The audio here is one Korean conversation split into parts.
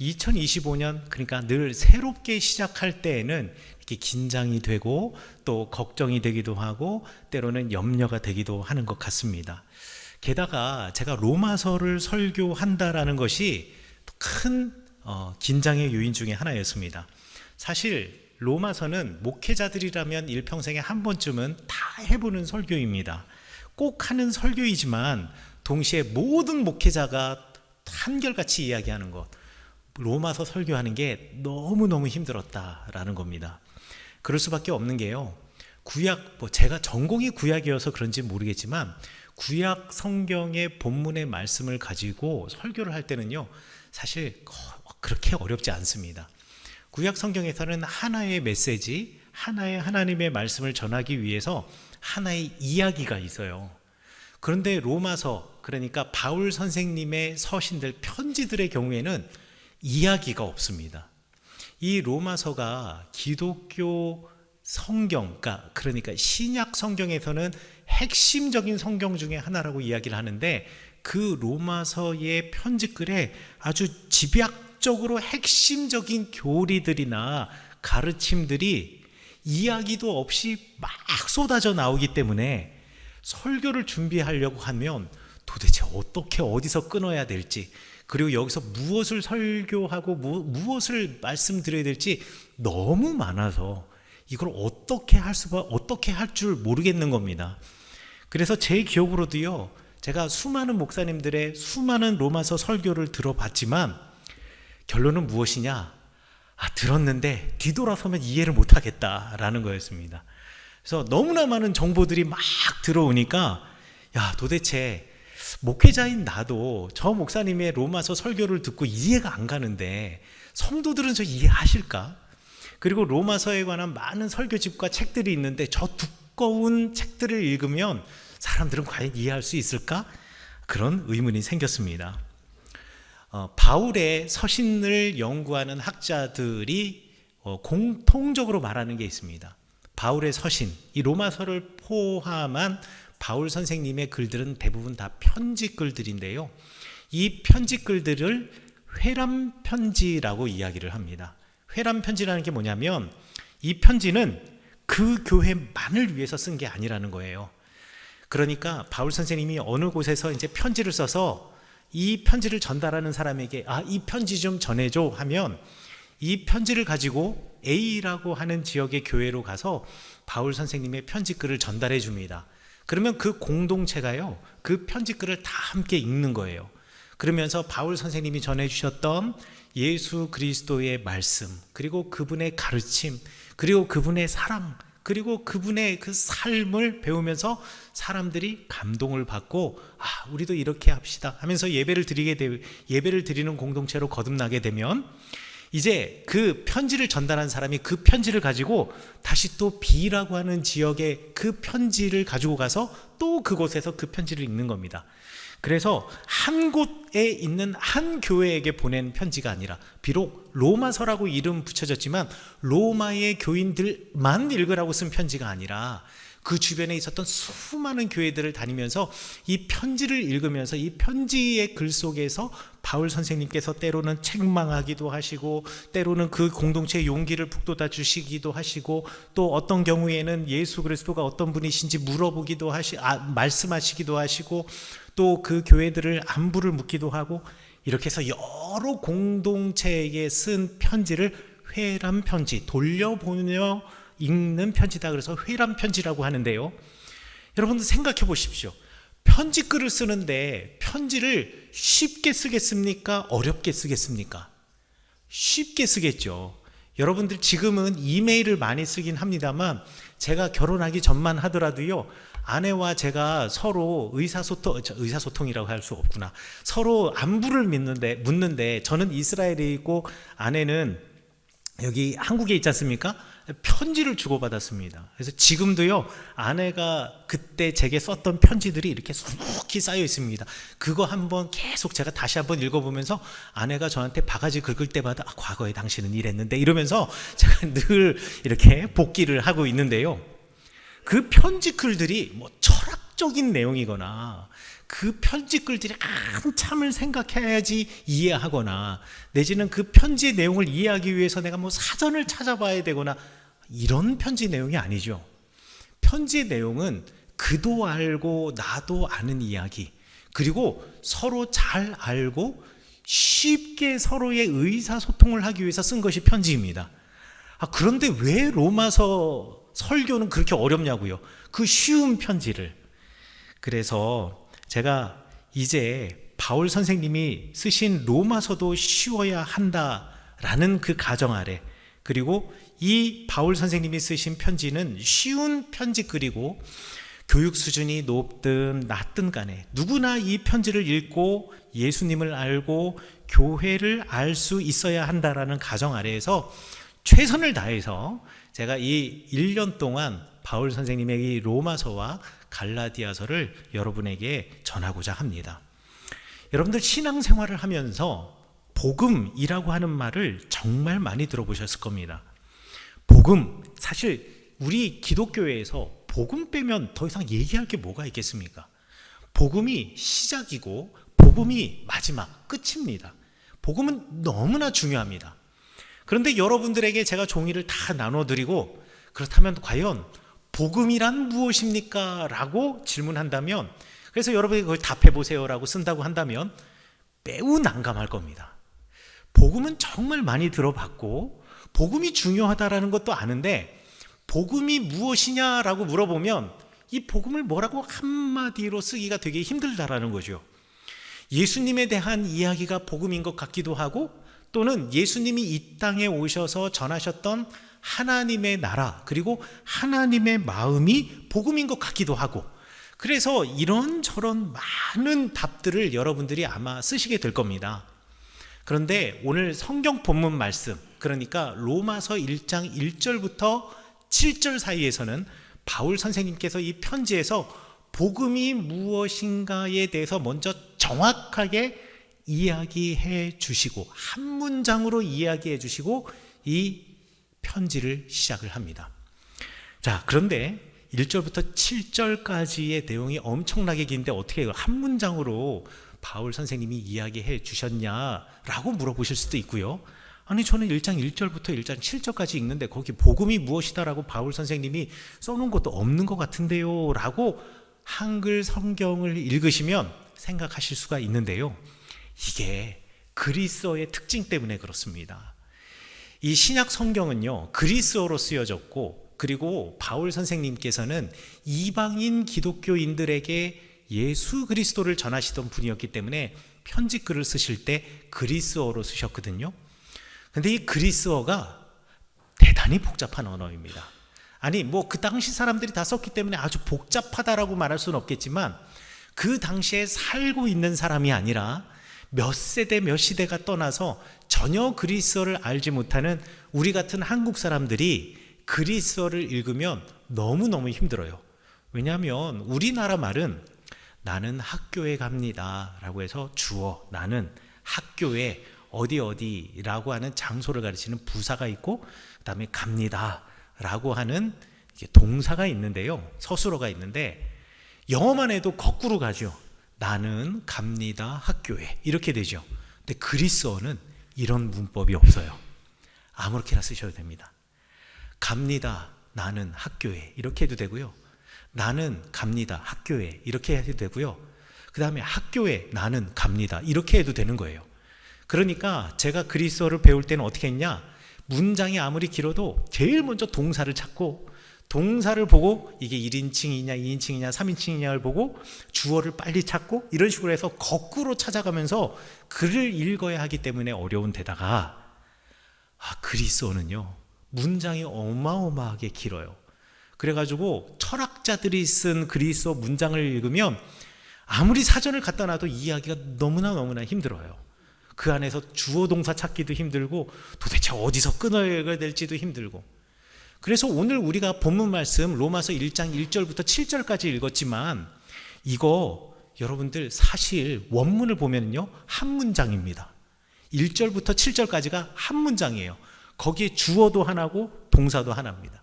2025년, 그러니까 늘 새롭게 시작할 때에는 이렇게 긴장이 되고 또 걱정이 되기도 하고 때로는 염려가 되기도 하는 것 같습니다. 게다가 제가 로마서를 설교한다라는 것이 큰 긴장의 요인 중에 하나였습니다. 사실 로마서는 목회자들이라면 일평생에 한 번쯤은 다 해보는 설교입니다. 꼭 하는 설교이지만 동시에 모든 목회자가 한결같이 이야기하는 것, 로마서 설교하는 게 너무너무 힘들었다라는 겁니다. 그럴 수밖에 없는 게요, 구약, 제가 전공이 구약이어서 그런지 모르겠지만 구약 성경의 본문의 말씀을 가지고 설교를 할 때는요, 사실 그렇게 어렵지 않습니다. 구약 성경에서는 하나의 메시지, 하나의 하나님의 말씀을 전하기 위해서 하나의 이야기가 있어요. 그런데 로마서, 그러니까 바울 선생님의 서신들, 편지들의 경우에는 이야기가 없습니다. 이 로마서가 기독교 성경, 그러니까 신약 성경에서는 핵심적인 성경 중에 하나라고 이야기를 하는데, 그 로마서의 편지글에 아주 집약적으로 핵심적인 교리들이나 가르침들이 이야기도 없이 막 쏟아져 나오기 때문에 설교를 준비하려고 하면 도대체 어떻게 어디서 끊어야 될지, 그리고 여기서 무엇을 설교하고 무엇을 말씀드려야 될지 너무 많아서 이걸 어떻게 할 줄 모르겠는 겁니다. 그래서 제 기억으로도요, 제가 수많은 목사님들의 수많은 로마서 설교를 들어봤지만 결론은 무엇이냐? 들었는데 뒤돌아서면 이해를 못하겠다라는 거였습니다. 그래서 너무나 많은 정보들이 막 들어오니까 도대체 목회자인 나도 저 목사님의 로마서 설교를 듣고 이해가 안 가는데 성도들은 저 이해하실까? 그리고 로마서에 관한 많은 설교집과 책들이 있는데 저 두꺼운 책들을 읽으면 사람들은 과연 이해할 수 있을까? 그런 의문이 생겼습니다. 바울의 서신을 연구하는 학자들이 공통적으로 말하는 게 있습니다. 바울의 서신, 이 로마서를 포함한 바울 선생님의 글들은 대부분 다 편지글들인데요, 이 편지글들을 회람편지라고 이야기를 합니다. 회람편지라는 게 뭐냐면 이 편지는 그 교회만을 위해서 쓴 게 아니라는 거예요. 그러니까 바울 선생님이 어느 곳에서 이제 편지를 써서 이 편지를 전달하는 사람에게 이 편지 좀 전해줘 하면 이 편지를 가지고 A라고 하는 지역의 교회로 가서 바울 선생님의 편지글을 전달해 줍니다. 그러면 그 공동체가요, 그 편지글을 다 함께 읽는 거예요. 그러면서 바울 선생님이 전해주셨던 예수 그리스도의 말씀, 그리고 그분의 가르침, 그리고 그분의 사랑, 그리고 그분의 그 삶을 배우면서 사람들이 감동을 받고 우리도 이렇게 합시다 하면서 예배를 드리는 공동체로 거듭나게 되면 이제 그 편지를 전달한 사람이 그 편지를 가지고 다시 또 B라고 하는 지역에 그 편지를 가지고 가서 또 그곳에서 그 편지를 읽는 겁니다. 그래서 한 곳에 있는 한 교회에게 보낸 편지가 아니라, 비록 로마서라고 이름 붙여졌지만 로마의 교인들만 읽으라고 쓴 편지가 아니라 그 주변에 있었던 수많은 교회들을 다니면서 이 편지를 읽으면서 이 편지의 글 속에서 바울 선생님께서 때로는 책망하기도 하시고 때로는 그 공동체의 용기를 북돋아 주시기도 하시고 또 어떤 경우에는 예수 그리스도가 어떤 분이신지 물어보기도 말씀하시기도 하시고 또 그 교회들을 안부를 묻기도 하고, 이렇게 해서 여러 공동체에게 쓴 편지를 회람편지, 돌려보며 읽는 편지다. 그래서 회람편지라고 하는데요, 여러분들 생각해 보십시오. 편지글을 쓰는데 편지를 쉽게 쓰겠습니까? 어렵게 쓰겠습니까? 쉽게 쓰겠죠. 여러분들 지금은 이메일을 많이 쓰긴 합니다만 제가 결혼하기 전만 하더라도요, 아내와 제가 서로 의사소통이라고 할 수 없구나. 서로 안부를 묻는데 저는 이스라엘에 있고 아내는 여기 한국에 있지 않습니까? 편지를 주고받았습니다. 그래서 지금도요, 아내가 그때 제게 썼던 편지들이 이렇게 수북히 쌓여 있습니다. 그거 한번 계속 제가 다시 한번 읽어보면서 아내가 저한테 바가지 긁을 때마다 과거에 당신은 이랬는데 이러면서 제가 늘 이렇게 복기를 하고 있는데요, 그 편지 글들이 철학적인 내용이거나 그 편지글들이 한참을 생각해야지 이해하거나, 내지는 그 편지의 내용을 이해하기 위해서 내가 뭐 사전을 찾아봐야 되거나, 이런 편지 내용이 아니죠. 편지의 내용은 그도 알고 나도 아는 이야기, 그리고 서로 잘 알고 쉽게 서로의 의사소통을 하기 위해서 쓴 것이 편지입니다. 그런데 왜 로마서 설교는 그렇게 어렵냐고요? 그 쉬운 편지를. 그래서 제가 이제 바울 선생님이 쓰신 로마서도 쉬워야 한다라는 그 가정 아래, 그리고 이 바울 선생님이 쓰신 편지는 쉬운 편지글이고, 교육 수준이 높든 낮든 간에 누구나 이 편지를 읽고 예수님을 알고 교회를 알 수 있어야 한다라는 가정 아래에서 최선을 다해서 제가 이 1년 동안 바울 선생님의 이 로마서와 갈라디아서를 여러분에게 전하고자 합니다. 여러분들 신앙생활을 하면서 복음이라고 하는 말을 정말 많이 들어보셨을 겁니다. 복음, 사실 우리 기독교회에서 복음 빼면 더 이상 얘기할 게 뭐가 있겠습니까? 복음이 시작이고 복음이 마지막, 끝입니다. 복음은 너무나 중요합니다. 그런데 여러분들에게 제가 종이를 다 나눠드리고, 그렇다면 과연 복음이란 무엇입니까? 라고 질문한다면, 그래서 여러분이 그걸 답해보세요 라고 쓴다고 한다면 매우 난감할 겁니다. 복음은 정말 많이 들어봤고 복음이 중요하다라는 것도 아는데, 복음이 무엇이냐라고 물어보면 이 복음을 뭐라고 한마디로 쓰기가 되게 힘들다라는 거죠. 예수님에 대한 이야기가 복음인 것 같기도 하고, 또는 예수님이 이 땅에 오셔서 전하셨던 하나님의 나라, 그리고 하나님의 마음이 복음인 것 같기도 하고, 그래서 이런저런 많은 답들을 여러분들이 아마 쓰시게 될 겁니다. 그런데 오늘 성경 본문 말씀, 그러니까 로마서 1장 1절부터 7절 사이에서는 바울 선생님께서 이 편지에서 복음이 무엇인가에 대해서 먼저 정확하게 이야기해 주시고, 한 문장으로 이야기해 주시고 이 편지를 시작을 합니다. 자, 그런데 1절부터 7절까지의 내용이 엄청나게 긴데 어떻게 한 문장으로 바울 선생님이 이야기해 주셨냐라고 물어보실 수도 있고요. 아니, 저는 1장 1절부터 1장 7절까지 읽는데 거기 복음이 무엇이다라고 바울 선생님이 써놓은 것도 없는 것 같은데요 라고 한글 성경을 읽으시면 생각하실 수가 있는데요, 이게 그리스어의 특징 때문에 그렇습니다. 이 신약 성경은요 그리스어로 쓰여졌고, 그리고 바울 선생님께서는 이방인 기독교인들에게 예수 그리스도를 전하시던 분이었기 때문에 편지글을 쓰실 때 그리스어로 쓰셨거든요. 근데 이 그리스어가 대단히 복잡한 언어입니다. 아니, 뭐 그 당시 사람들이 다 썼기 때문에 아주 복잡하다라고 말할 수는 없겠지만, 그 당시에 살고 있는 사람이 아니라 몇 세대 몇 시대가 떠나서 전혀 그리스어를 알지 못하는 우리 같은 한국 사람들이 그리스어를 읽으면 너무너무 힘들어요. 왜냐하면 우리나라 말은 나는 학교에 갑니다 라고 해서 주어, 나는 학교에 어디라고 하는 장소를 가리키는 부사가 있고, 그 다음에 갑니다 라고 하는 동사가 있는데요, 서술어가 있는데, 영어만 해도 거꾸로 가죠. 나는 갑니다 학교에, 이렇게 되죠. 근데 그리스어는 이런 문법이 없어요. 아무렇게나 쓰셔도 됩니다. 갑니다 나는 학교에, 이렇게 해도 되고요. 나는 갑니다 학교에, 이렇게 해도 되고요. 그 다음에 학교에 나는 갑니다, 이렇게 해도 되는 거예요. 그러니까 제가 그리스어를 배울 때는 어떻게 했냐, 문장이 아무리 길어도 제일 먼저 동사를 찾고, 동사를 보고 이게 1인칭이냐 2인칭이냐 3인칭이냐를 보고 주어를 빨리 찾고, 이런 식으로 해서 거꾸로 찾아가면서 글을 읽어야 하기 때문에 어려운 데다가, 그리스어는요 문장이 어마어마하게 길어요. 그래가지고 철학자들이 쓴 그리스어 문장을 읽으면 아무리 사전을 갖다 놔도 이해하기가 너무나 힘들어요. 그 안에서 주어 동사 찾기도 힘들고 도대체 어디서 끊어야 될지도 힘들고. 그래서 오늘 우리가 본문 말씀 로마서 1장 1절부터 7절까지 읽었지만, 이거 여러분들 사실 원문을 보면요 한 문장입니다. 1절부터 7절까지가 한 문장이에요. 거기에 주어도 하나고 동사도 하나입니다.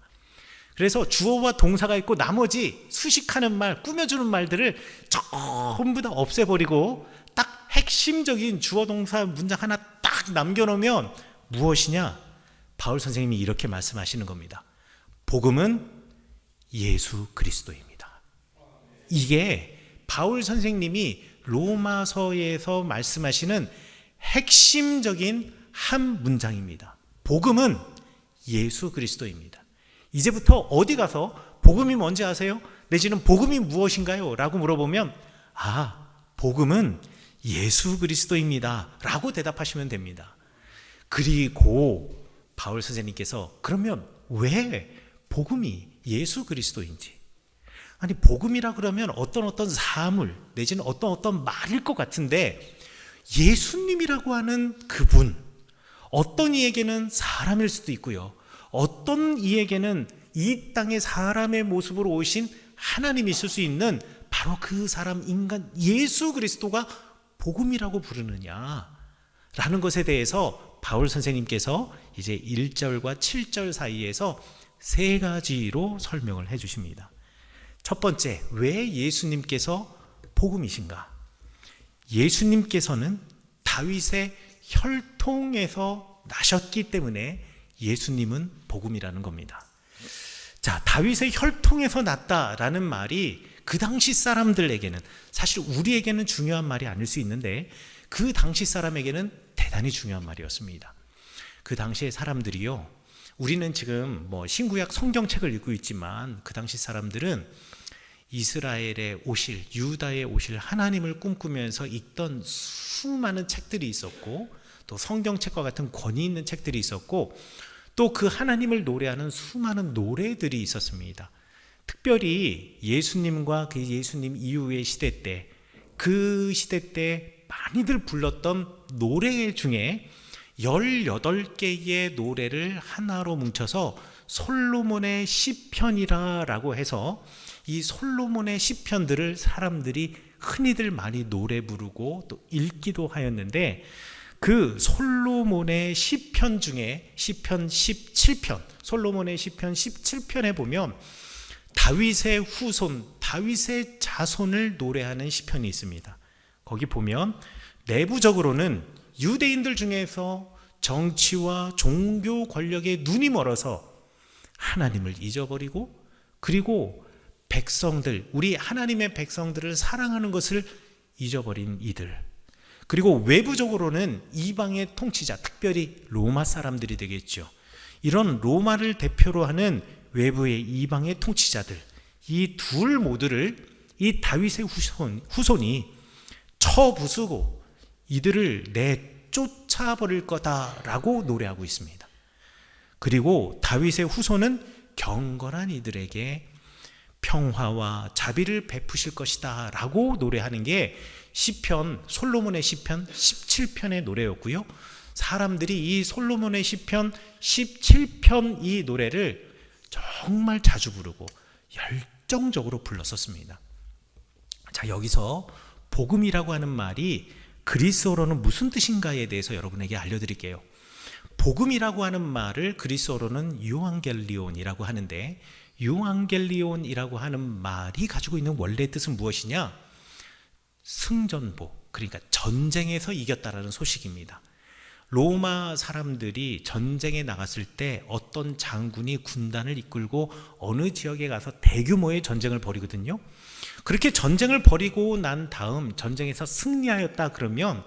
그래서 주어와 동사가 있고 나머지 수식하는 말, 꾸며주는 말들을 전부 다 없애버리고 딱 핵심적인 주어 동사 문장 하나 딱 남겨놓으면 무엇이냐? 바울 선생님이 이렇게 말씀하시는 겁니다. 복음은 예수 그리스도입니다. 이게 바울 선생님이 로마서에서 말씀하시는 핵심적인 한 문장입니다. 복음은 예수 그리스도입니다. 이제부터 어디 가서 복음이 뭔지 아세요? 내지는 복음이 무엇인가요? 라고 물어보면 복음은 예수 그리스도입니다 라고 대답하시면 됩니다. 그리고 바울 선생님께서 그러면 왜 복음이 예수 그리스도인지, 아니 복음이라 그러면 어떤 사물 내지는 어떤 말일 것 같은데 예수님이라고 하는 그분, 어떤 이에게는 사람일 수도 있고요, 어떤 이에게는 이 땅의 사람의 모습으로 오신 하나님이 있을 수 있는 바로 그 사람 인간 예수 그리스도가 복음이라고 부르느냐라는 것에 대해서 바울 선생님께서 이제 1절과 7절 사이에서 세 가지로 설명을 해 주십니다. 첫 번째, 왜 예수님께서 복음이신가? 예수님께서는 다윗의 혈통에서 나셨기 때문에 예수님은 복음이라는 겁니다. 자, 다윗의 혈통에서 났다라는 말이 그 당시 사람들에게는, 사실 우리에게는 중요한 말이 아닐 수 있는데 그 당시 사람에게는 대단히 중요한 말이었습니다. 그 당시의 사람들이요, 우리는 지금 신구약 성경책을 읽고 있지만 그 당시 사람들은 이스라엘에 오실, 유다에 오실 하나님을 꿈꾸면서 읽던 수많은 책들이 있었고, 또 성경책과 같은 권위 있는 책들이 있었고, 또 그 하나님을 노래하는 수많은 노래들이 있었습니다. 특별히 예수님과 그 예수님 이후의 시대 때, 그 시대 때 많이들 불렀던 노래 중에 18개의 노래를 하나로 뭉쳐서 솔로몬의 시편이라고 해서 이 솔로몬의 시편들을 사람들이 흔히들 많이 노래 부르고 또 읽기도 하였는데, 그 솔로몬의 시편 중에 시편 17편, 솔로몬의 시편 17편에 보면 다윗의 후손, 다윗의 자손을 노래하는 시편이 있습니다. 거기 보면 내부적으로는 유대인들 중에서 정치와 종교 권력에 눈이 멀어서 하나님을 잊어버리고, 그리고 백성들, 우리 하나님의 백성들을 사랑하는 것을 잊어버린 이들, 그리고 외부적으로는 이방의 통치자, 특별히 로마 사람들이 되겠죠. 이런 로마를 대표로 하는 외부의 이방의 통치자들, 이 둘 모두를 이 다윗의 후손이 쳐부수고 이들을 내쫓아버릴 거다라고 노래하고 있습니다. 그리고 다윗의 후손은 경건한 이들에게 평화와 자비를 베푸실 것이다 라고 노래하는 게 시편, 솔로몬의 시편 17편의 노래였고요. 사람들이 이 솔로몬의 시편 17편 이 노래를 정말 자주 부르고 열정적으로 불렀었습니다. 자, 여기서 복음이라고 하는 말이 그리스어로는 무슨 뜻인가에 대해서 여러분에게 알려드릴게요. 복음이라고 하는 말을 그리스어로는 유앙겔리온이라고 하는데, 유앙겔리온이라고 하는 말이 가지고 있는 원래 뜻은 무엇이냐? 승전보, 그러니까 전쟁에서 이겼다라는 소식입니다. 로마 사람들이 전쟁에 나갔을 때 어떤 장군이 군단을 이끌고 어느 지역에 가서 대규모의 전쟁을 벌이거든요. 그렇게 전쟁을 벌이고 난 다음 전쟁에서 승리하였다 그러면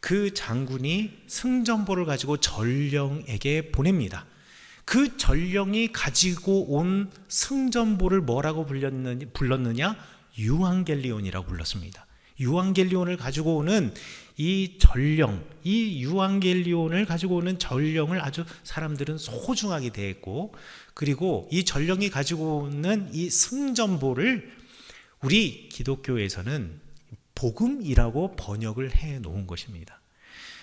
그 장군이 승전보를 가지고 전령에게 보냅니다. 그 전령이 가지고 온 승전보를 뭐라고 불렀느냐? 유앙겔리온이라고 불렀습니다. 유앙겔리온을 가지고 오는 이 전령, 이 유앙겔리온을 가지고 오는 전령을 아주 사람들은 소중하게 대했고, 그리고 이 전령이 가지고 오는 이 승전보를 우리 기독교에서는 복음이라고 번역을 해 놓은 것입니다.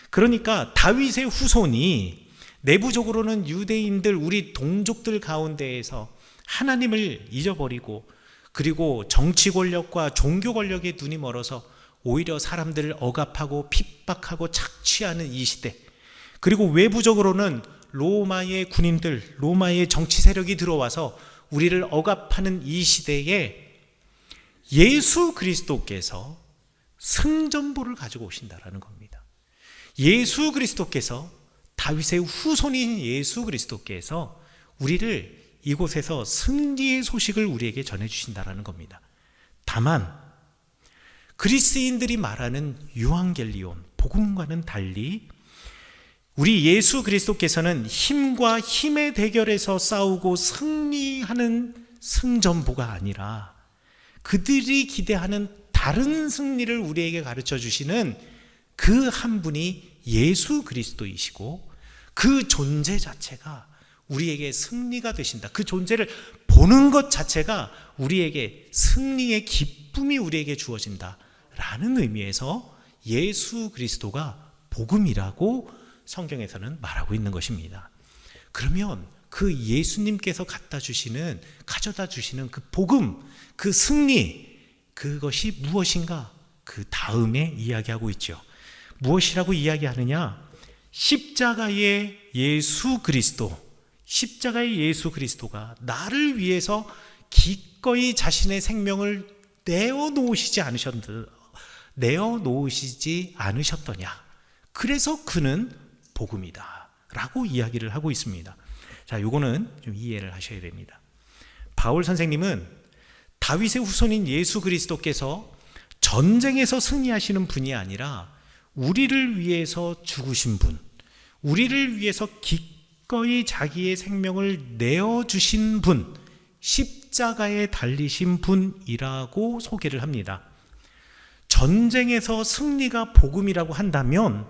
그러니까 다윗의 후손이 내부적으로는 유대인들, 우리 동족들 가운데에서 하나님을 잊어버리고, 그리고 정치 권력과 종교 권력에 눈이 멀어서 오히려 사람들을 억압하고 핍박하고 착취하는 이 시대, 그리고 외부적으로는 로마의 군인들, 로마의 정치 세력이 들어와서 우리를 억압하는 이 시대에 예수 그리스도께서 승전보를 가지고 오신다라는 겁니다. 예수 그리스도께서, 다윗의 후손인 예수 그리스도께서 우리를 이곳에서 승리의 소식을 우리에게 전해주신다라는 겁니다. 다만 그리스인들이 말하는 유앙겔리온, 복음과는 달리 우리 예수 그리스도께서는 힘과 힘의 대결에서 싸우고 승리하는 승전보가 아니라 그들이 기대하는 다른 승리를 우리에게 가르쳐 주시는 그 한 분이 예수 그리스도이시고, 그 존재 자체가 우리에게 승리가 되신다. 그 존재를 보는 것 자체가 우리에게 승리의 기쁨이 우리에게 주어진다 라는 의미에서 예수 그리스도가 복음이라고 성경에서는 말하고 있는 것입니다. 그러면 그 예수님께서 가져다 주시는 그 복음, 그 승리, 그것이 무엇인가? 그 다음에 이야기하고 있죠. 무엇이라고 이야기하느냐? 십자가의 예수 그리스도가 나를 위해서 기꺼이 자신의 생명을 내어놓으시지 않으셨더냐. 그래서 그는 복음이다 라고 이야기를 하고 있습니다. 자, 요거는 좀 이해를 하셔야 됩니다. 바울 선생님은 다윗의 후손인 예수 그리스도께서 전쟁에서 승리하시는 분이 아니라 우리를 위해서 죽으신 분, 우리를 위해서 기꺼이 자기의 생명을 내어주신 분, 십자가에 달리신 분이라고 소개를 합니다. 전쟁에서 승리가 복음이라고 한다면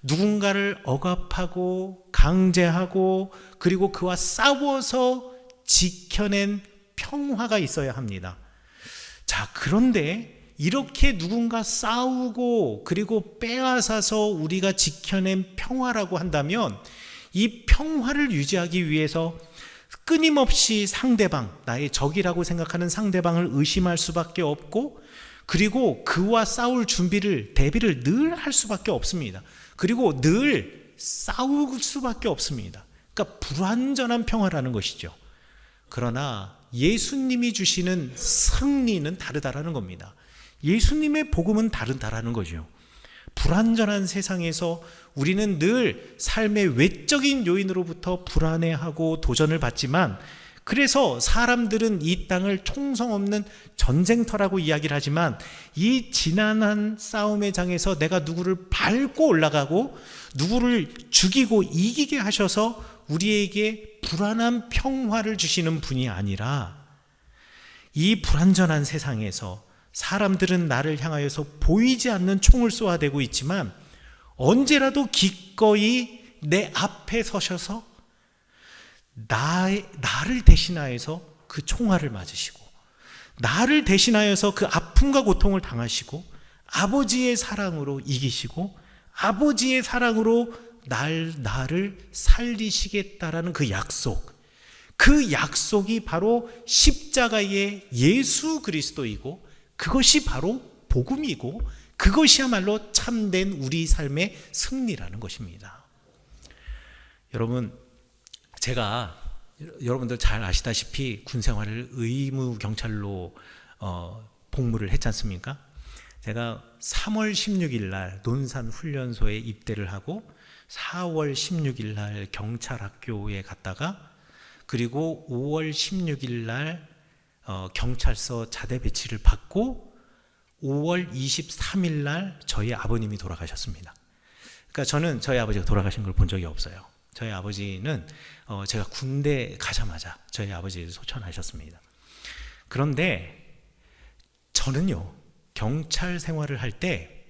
누군가를 억압하고 강제하고 그리고 그와 싸워서 지켜낸 평화가 있어야 합니다. 자, 그런데 이렇게 누군가 싸우고 그리고 빼앗아서 우리가 지켜낸 평화라고 한다면 이 평화를 유지하기 위해서 끊임없이 상대방, 나의 적이라고 생각하는 상대방을 의심할 수밖에 없고, 그리고 그와 싸울 대비를 늘 할 수밖에 없습니다. 그리고 늘 싸울 수밖에 없습니다. 그러니까 불완전한 평화라는 것이죠. 그러나 예수님이 주시는 승리는 다르다라는 겁니다. 예수님의 복음은 다르다라는 거죠. 불완전한 세상에서 우리는 늘 삶의 외적인 요인으로부터 불안해하고 도전을 받지만, 그래서 사람들은 이 땅을 총성 없는 전쟁터라고 이야기를 하지만 이 지난한 싸움의 장에서 내가 누구를 밟고 올라가고 누구를 죽이고 이기게 하셔서 우리에게 불안한 평화를 주시는 분이 아니라, 이 불완전한 세상에서 사람들은 나를 향하여서 보이지 않는 총을 쏘아대고 있지만 언제라도 기꺼이 내 앞에 서셔서 나를 대신하여서 그 총알을 맞으시고, 나를 대신하여서 그 아픔과 고통을 당하시고, 아버지의 사랑으로 이기시고, 아버지의 사랑으로 나를 살리시겠다라는 그 약속이 바로 십자가의 예수 그리스도이고, 그것이 바로 복음이고, 그것이야말로 참된 우리 삶의 승리라는 것입니다. 여러분, 제가 여러분들 잘 아시다시피 군 생활을 의무 경찰로 복무를 했지 않습니까? 제가 3월 16일 날 논산 훈련소에 입대를 하고 4월 16일 날 경찰학교에 갔다가, 그리고 5월 16일 날 경찰서 자대 배치를 받고 5월 23일 날 저희 아버님이 돌아가셨습니다. 그러니까 저는 저희 아버지가 돌아가신 걸 본 적이 없어요. 저희 아버지는 제가 군대 가자마자 저희 아버지를 소천하셨습니다. 그런데 저는요, 경찰 생활을 할 때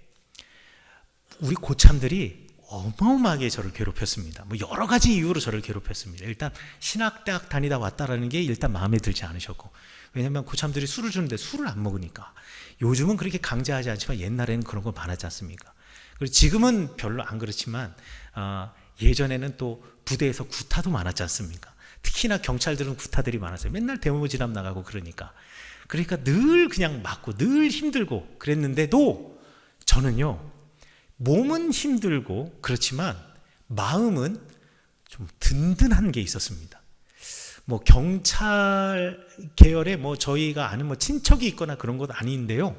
우리 고참들이 어마어마하게 저를 괴롭혔습니다. 뭐 여러 가지 이유로 저를 괴롭혔습니다. 일단 신학대학 다니다 왔다라는 게 일단 마음에 들지 않으셨고, 왜냐하면 고참들이 술을 주는데 술을 안 먹으니까. 요즘은 그렇게 강제하지 않지만 옛날에는 그런 거 많았지 않습니까? 그리고 지금은 별로 안 그렇지만 예전에는 또 부대에서 구타도 많았지 않습니까? 특히나 경찰들은 구타들이 많았어요. 맨날 대모지람 나가고 그러니까 늘 그냥 맞고 늘 힘들고 그랬는데도 저는요, 몸은 힘들고 그렇지만 마음은 좀 든든한 게 있었습니다. 뭐 경찰 계열에 뭐 저희가 아는 뭐 친척이 있거나 그런 건 아닌데요.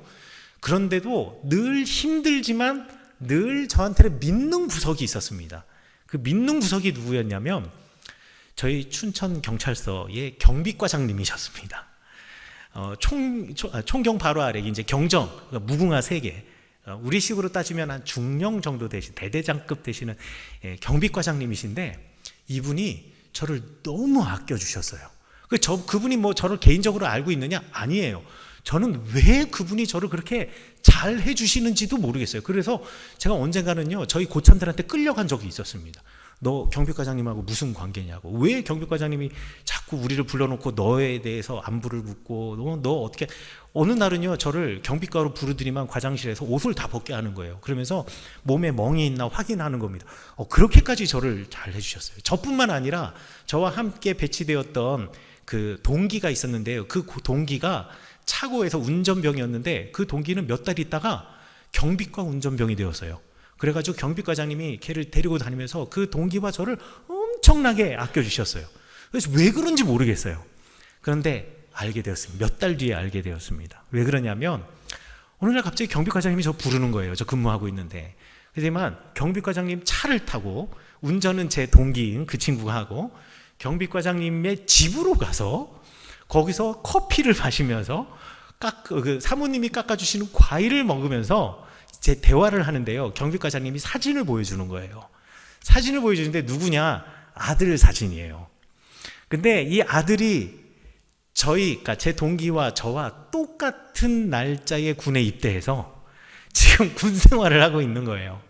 그런데도 늘 힘들지만 늘 저한테는 믿는 구석이 있었습니다. 그 믿는 구석이 누구였냐면 저희 춘천 경찰서의 경비과장님이셨습니다. 총경 바로 아래 이제 경정, 그러니까 무궁화 3개, 우리식으로 따지면 한 중령 정도 되신 대대장급 되시는 경비과장님이신데 이분이 저를 너무 아껴주셨어요. 그분이 뭐 저를 개인적으로 알고 있느냐? 아니에요. 저는 왜 그분이 저를 그렇게 잘 해주시는지도 모르겠어요. 그래서 제가 언젠가는요, 저희 고참들한테 끌려간 적이 있었습니다. 너 경비과장님하고 무슨 관계냐고. 왜 경비과장님이 자꾸 우리를 불러놓고 너에 대해서 안부를 묻고 너 어떻게. 어느 날은요, 저를 경비과로 부르더니만 과장실에서 옷을 다 벗게 하는 거예요. 그러면서 몸에 멍이 있나 확인하는 겁니다. 그렇게까지 저를 잘 해주셨어요. 저뿐만 아니라 저와 함께 배치되었던 그 동기가 있었는데요. 그 동기가 차고에서 운전병이었는데 그 동기는 몇 달 있다가 경비과 운전병이 되었어요. 그래가지고 경비과장님이 걔를 데리고 다니면서 그 동기와 저를 엄청나게 아껴주셨어요. 그래서 왜 그런지 모르겠어요. 그런데 알게 되었습니다. 몇 달 뒤에 알게 되었습니다. 왜 그러냐면 어느 날 갑자기 경비과장님이 저 부르는 거예요. 저 근무하고 있는데. 하지만 경비과장님 차를 타고 운전은 제 동기인 그 친구가 하고 경비과장님의 집으로 가서 거기서 커피를 마시면서 그 사모님이 깎아주시는 과일을 먹으면서 제 대화를 하는데요. 경비과장님이 사진을 보여주는 거예요. 사진을 보여주는데 누구냐? 아들 사진이에요. 근데 이 아들이 그러니까 제 동기와 저와 똑같은 날짜에 군에 입대해서 지금 군 생활을 하고 있는 거예요.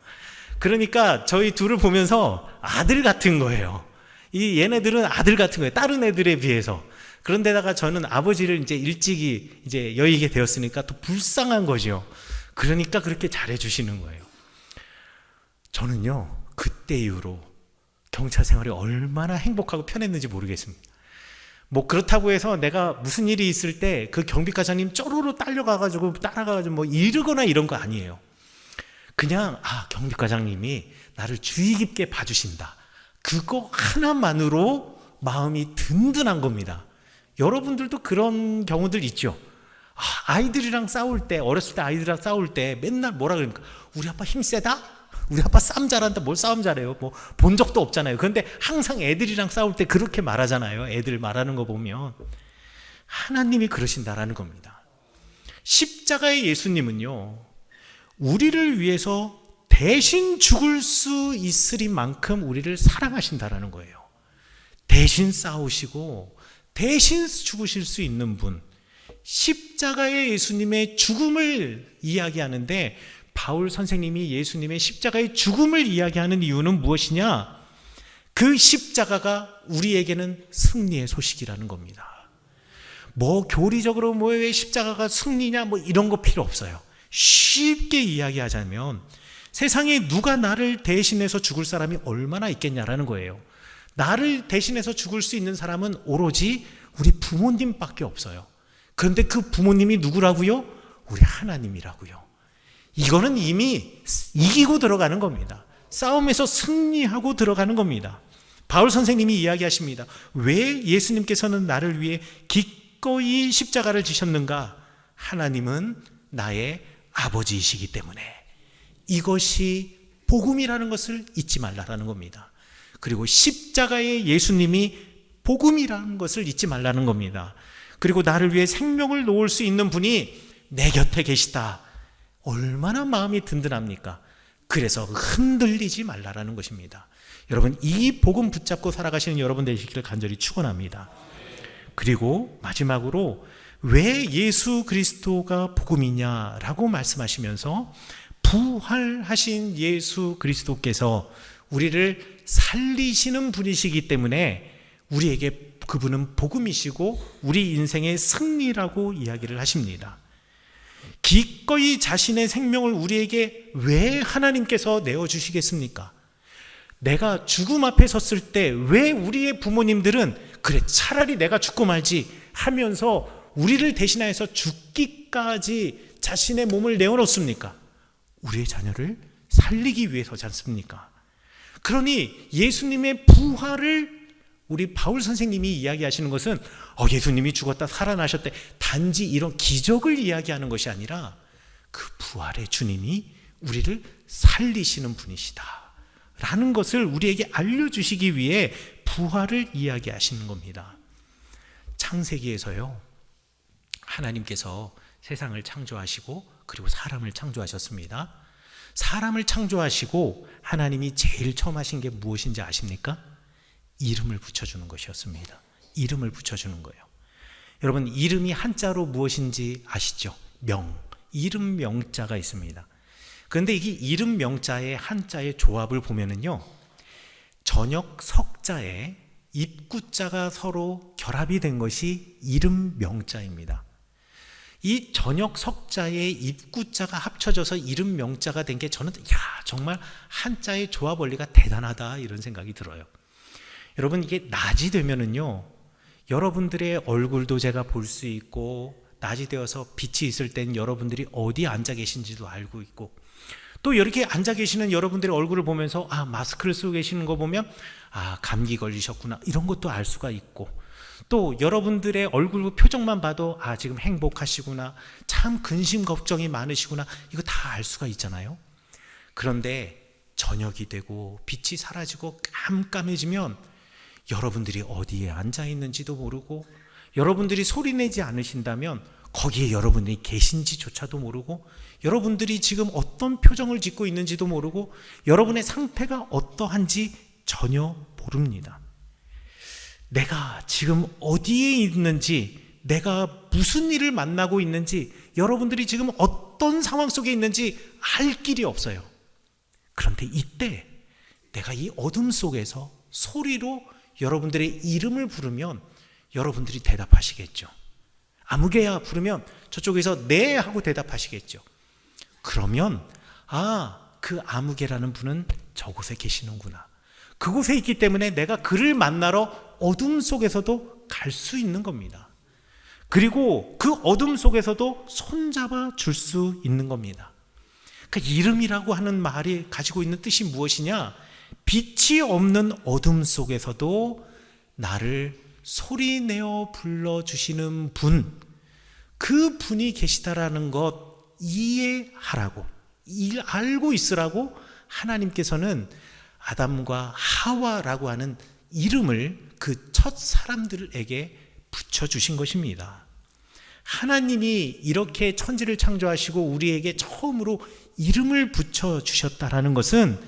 그러니까 저희 둘을 보면서 아들 같은 거예요. 얘네들은 아들 같은 거예요. 다른 애들에 비해서. 그런데다가 저는 아버지를 이제 일찍이 이제 여의게 되었으니까 또 불쌍한 거죠. 그러니까 그렇게 잘해주시는 거예요. 저는요, 그때 이후로 경찰 생활이 얼마나 행복하고 편했는지 모르겠습니다. 뭐 그렇다고 해서 내가 무슨 일이 있을 때 그 경비과장님 쪼로로 따라가가지고 뭐 이러거나 이런 거 아니에요. 그냥 경비과장님이 나를 주의 깊게 봐주신다. 그거 하나만으로 마음이 든든한 겁니다. 여러분들도 그런 경우들 있죠. 아이들이랑 싸울 때, 어렸을 때 아이들이랑 싸울 때 맨날 뭐라 그럽니까? 우리 아빠 힘 세다? 우리 아빠 싸움 잘한다. 뭘 싸움 잘해요? 뭐 본 적도 없잖아요. 그런데 항상 애들이랑 싸울 때 그렇게 말하잖아요. 애들 말하는 거 보면. 하나님이 그러신다라는 겁니다. 십자가의 예수님은요, 우리를 위해서 대신 죽을 수 있으리 만큼 우리를 사랑하신다라는 거예요. 대신 싸우시고 대신 죽으실 수 있는 분, 십자가의 예수님의 죽음을 이야기하는데 바울 선생님이 예수님의 십자가의 죽음을 이야기하는 이유는 무엇이냐? 그 십자가가 우리에게는 승리의 소식이라는 겁니다. 뭐 교리적으로 왜 십자가가 승리냐 뭐 이런 거 필요 없어요. 쉽게 이야기하자면 세상에 누가 나를 대신해서 죽을 사람이 얼마나 있겠냐라는 거예요. 나를 대신해서 죽을 수 있는 사람은 오로지 우리 부모님밖에 없어요. 그런데 그 부모님이 누구라고요? 우리 하나님이라고요. 이거는 이미 이기고 들어가는 겁니다. 싸움에서 승리하고 들어가는 겁니다. 바울 선생님이 이야기하십니다. 왜 예수님께서는 나를 위해 기꺼이 십자가를 지셨는가? 하나님은 나의 아버지이시기 때문에. 이것이 복음이라는 것을 잊지 말라라는 겁니다. 그리고 십자가의 예수님이 복음이라는 것을 잊지 말라는 겁니다. 그리고 나를 위해 생명을 놓을 수 있는 분이 내 곁에 계시다. 얼마나 마음이 든든합니까? 그래서 흔들리지 말라라는 것입니다. 여러분, 이 복음 붙잡고 살아가시는 여러분 되시기를 간절히 축원합니다. 그리고 마지막으로 왜 예수 그리스도가 복음이냐라고 말씀하시면서 부활하신 예수 그리스도께서 우리를 살리시는 분이시기 때문에 우리에게 그분은 복음이시고 우리 인생의 승리라고 이야기를 하십니다. 기꺼이 자신의 생명을 우리에게 왜 하나님께서 내어주시겠습니까? 내가 죽음 앞에 섰을 때 왜 우리의 부모님들은 그래 차라리 내가 죽고 말지 하면서 우리를 대신하여서 죽기까지 자신의 몸을 내어놓습니까? 우리의 자녀를 살리기 위해서지 않습니까? 그러니 예수님의 부활을 우리 바울 선생님이 이야기하시는 것은 예수님이 죽었다 살아나셨대, 단지 이런 기적을 이야기하는 것이 아니라 그 부활의 주님이 우리를 살리시는 분이시다 라는 것을 우리에게 알려주시기 위해 부활을 이야기하시는 겁니다. 창세기에서요, 하나님께서 세상을 창조하시고 그리고 사람을 창조하셨습니다. 사람을 창조하시고 하나님이 제일 처음 하신 게 무엇인지 아십니까? 이름을 붙여주는 것이었습니다. 이름을 붙여주는 거예요. 여러분, 이름이 한자로 무엇인지 아시죠? 이름 명자가 있습니다. 그런데 이게 이름 명자의 한자의 조합을 보면은요, 저녁 석자에 입구자가 서로 결합이 된 것이 이름 명자입니다. 이 저녁 석자의 입구자가 합쳐져서 이름 명자가 된 게 저는 정말 한자의 조합 원리가 대단하다 이런 생각이 들어요. 여러분, 이게 낮이 되면은요, 여러분들의 얼굴도 제가 볼 수 있고, 낮이 되어서 빛이 있을 땐 여러분들이 어디 앉아 계신지도 알고 있고, 또 이렇게 앉아 계시는 여러분들의 얼굴을 보면서 마스크를 쓰고 계시는 거 보면 감기 걸리셨구나 이런 것도 알 수가 있고, 또 여러분들의 얼굴 표정만 봐도 지금 행복하시구나, 참 근심 걱정이 많으시구나, 이거 다 알 수가 있잖아요. 그런데 저녁이 되고 빛이 사라지고 깜깜해지면 여러분들이 어디에 앉아 있는지도 모르고, 여러분들이 소리내지 않으신다면 거기에 여러분들이 계신지조차도 모르고, 여러분들이 지금 어떤 표정을 짓고 있는지도 모르고, 여러분의 상태가 어떠한지 전혀 모릅니다. 내가 지금 어디에 있는지, 내가 무슨 일을 만나고 있는지, 여러분들이 지금 어떤 상황 속에 있는지 알 길이 없어요. 그런데 이때 내가 이 어둠 속에서 소리로 여러분들의 이름을 부르면 여러분들이 대답하시겠죠. 아무개야 부르면 저쪽에서 네 하고 대답하시겠죠. 그러면 그 아무개라는 분은 저곳에 계시는구나, 그곳에 있기 때문에 내가 그를 만나러 어둠 속에서도 갈 수 있는 겁니다. 그리고 그 어둠 속에서도 손잡아 줄 수 있는 겁니다. 그러니까 이름이라고 하는 말이 가지고 있는 뜻이 무엇이냐? 빛이 없는 어둠 속에서도 나를 소리내어 불러주시는 분, 그 분이 계시다라는 것 이해하라고, 알고 있으라고 하나님께서는 아담과 하와라고 하는 이름을 그 첫 사람들에게 붙여주신 것입니다. 하나님이 이렇게 천지를 창조하시고 우리에게 처음으로 이름을 붙여주셨다라는 것은,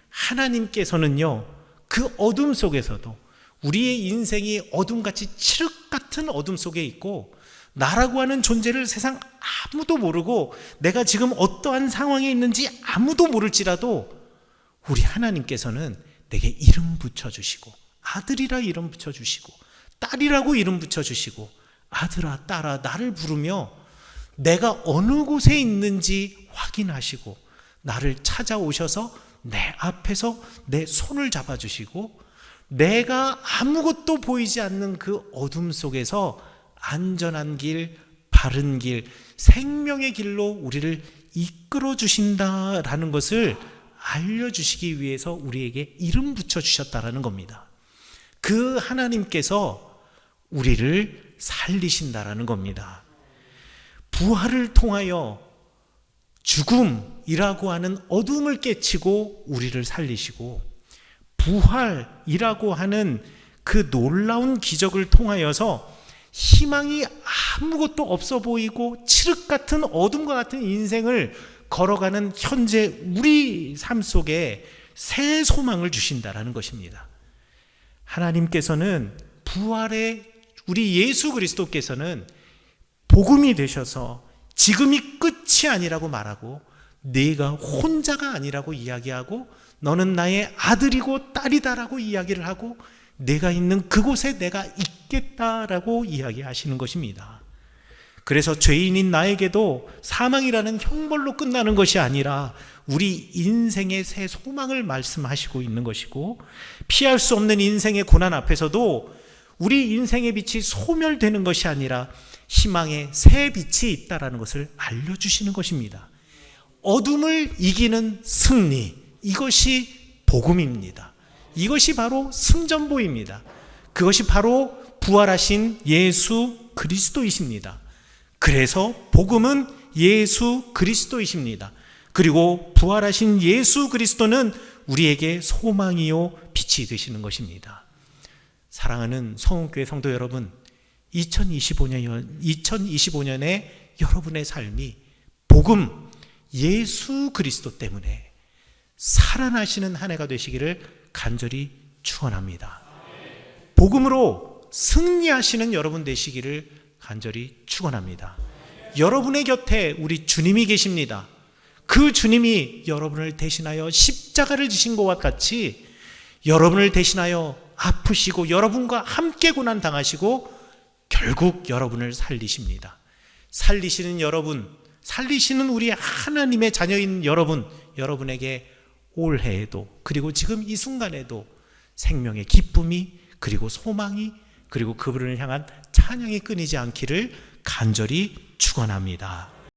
하나님께서는요, 그 어둠 속에서도, 우리의 인생이 어둠같이 칠흑 같은 어둠 속에 있고, 나라고 하는 존재를 세상 아무도 모르고, 내가 지금 어떠한 상황에 있는지 아무도 모를지라도 우리 하나님께서는 내게 이름 붙여주시고, 아들이라 이름 붙여주시고, 딸이라고 이름 붙여주시고, 아들아 딸아 나를 부르며 내가 어느 곳에 있는지 확인하시고 나를 찾아오셔서 내 앞에서 내 손을 잡아주시고, 내가 아무것도 보이지 않는 그 어둠 속에서 안전한 길, 바른 길, 생명의 길로 우리를 이끌어 주신다라는 것을 알려주시기 위해서 우리에게 이름 붙여주셨다라는 겁니다. 그 하나님께서 우리를 살리신다라는 겁니다. 부활을 통하여 죽음이라고 하는 어둠을 깨치고 우리를 살리시고, 부활이라고 하는 그 놀라운 기적을 통하여서 희망이 아무것도 없어 보이고 칠흑 같은 어둠과 같은 인생을 걸어가는 현재 우리 삶 속에 새 소망을 주신다라는 것입니다. 하나님께서는 부활의 우리 예수 그리스도께서는 복음이 되셔서 지금이 끝이 아니라고 말하고, 네가 혼자가 아니라고 이야기하고, 너는 나의 아들이고 딸이다라고 이야기를 하고, 내가 있는 그곳에 내가 있겠다라고 이야기하시는 것입니다. 그래서 죄인인 나에게도 사망이라는 형벌로 끝나는 것이 아니라 우리 인생의 새 소망을 말씀하시고 있는 것이고, 피할 수 없는 인생의 고난 앞에서도 우리 인생의 빛이 소멸되는 것이 아니라 희망의 새 빛이 있다라는 것을 알려주시는 것입니다. 어둠을 이기는 승리, 이것이 복음입니다. 이것이 바로 승전보입니다. 그것이 바로 부활하신 예수 그리스도이십니다. 그래서 복음은 예수 그리스도이십니다. 그리고 부활하신 예수 그리스도는 우리에게 소망이요 빛이 되시는 것입니다. 사랑하는 성은교회 성도 여러분, 2025년에 여러분의 삶이 복음 예수 그리스도 때문에 살아나시는 한 해가 되시기를 간절히 축원합니다. 복음으로 승리하시는 여러분 되시기를 간절히 축원합니다. 여러분의 곁에 우리 주님이 계십니다. 그 주님이 여러분을 대신하여 십자가를 지신 것과 같이 여러분을 대신하여 아프시고 여러분과 함께 고난 당하시고 결국 여러분을 살리십니다. 살리시는 여러분, 살리시는 우리 하나님의 자녀인 여러분, 여러분에게 올해에도 그리고 지금 이 순간에도 생명의 기쁨이 그리고 소망이 그리고 그분을 향한 찬양이 끊이지 않기를 간절히 축원합니다.